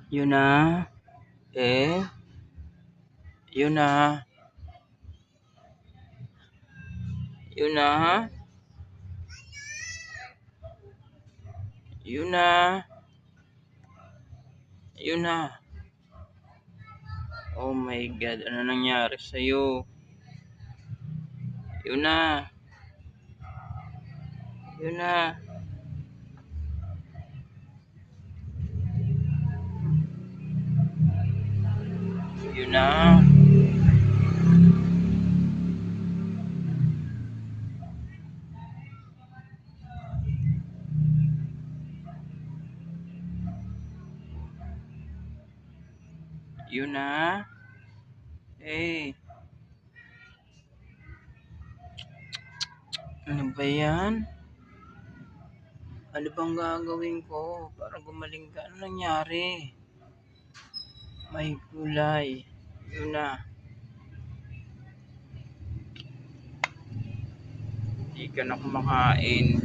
Yun na. Eh, yun na. Yun na. Yun na. Yun na. Oh my God, ano nangyari sa'yo? Yun na. Yun na. Yun na. Yun na. Eh, ano ba yan? Ano bang gagawin ko para gumaling ka? Ano nangyari? May kulay. Yun na. Hindi ka na kumakain.